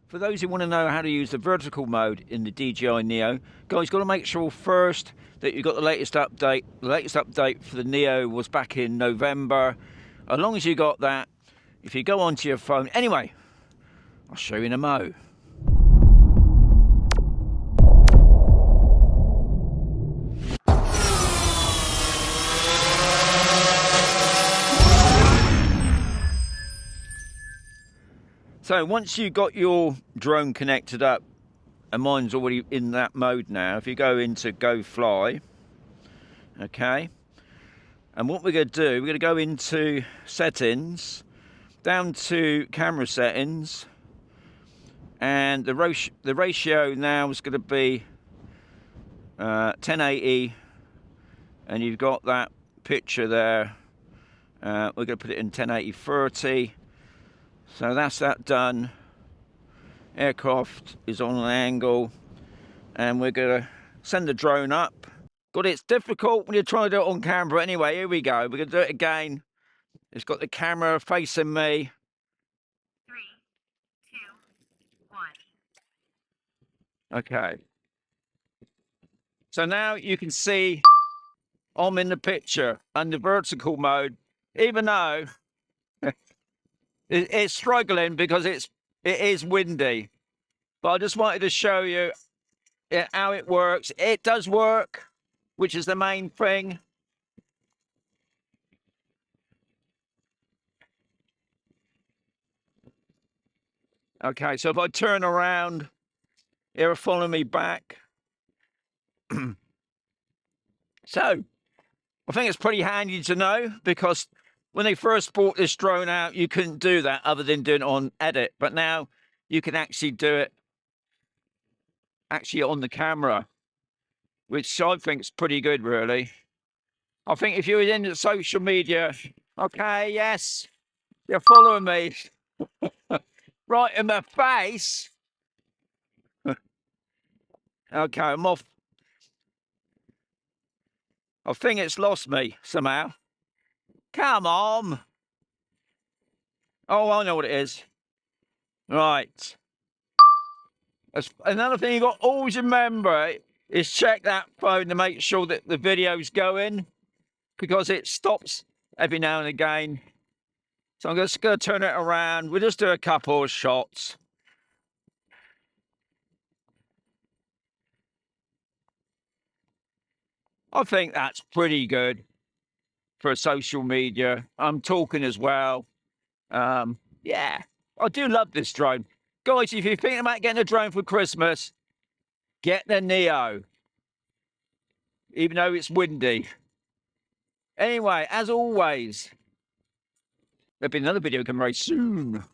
For those who want to know how to use the vertical mode in the DJI Neo, guys, got to make sure first that you've got the latest update. The latest update for the Neo was back in November. As long as you got that, if you go onto your phone, anyway, I'll show you in a mo. So once you've got your drone connected up, and mine's already in that mode now, if you go into Go Fly, okay, and what we're going to do, we're going to go into settings, down to camera settings, and the ratio now is going to be 1080, and you've got that picture there. We're going to put it in 1080-30. So that's that done. Aircraft is on an angle, and we're going to send the drone up. God, it's difficult when you're trying to do it on camera. Anyway, here we go. We're going to do it again. It's got the camera facing me. 3, 2, 1. Okay. So now you can see I'm in the picture under vertical mode, even though it's struggling because it is windy. But I just wanted to show you how it works. It does work, which is the main thing. Okay, so if I turn around, it'll follow me back. So I think it's pretty handy to know, because when they first brought this drone out, you couldn't do that other than doing it on edit. But now you can actually do it on the camera, which I think is pretty good, really. I think if you were into social media, okay, yes, you're following me. Right in my face. Okay, I'm off. I think it's lost me somehow. Come on. Oh, I know what it is. Right. That's another thing you got to always remember is check that phone to make sure that the video's going, because it stops every now and again. So I'm just going to turn it around. We'll just do a couple of shots. I think that's pretty good for social media. I'm talking as well. Yeah, I do love this drone. Guys, if you're thinking about getting a drone for Christmas, get the Neo, even though it's windy. Anyway, as always, there'll be another video coming very soon.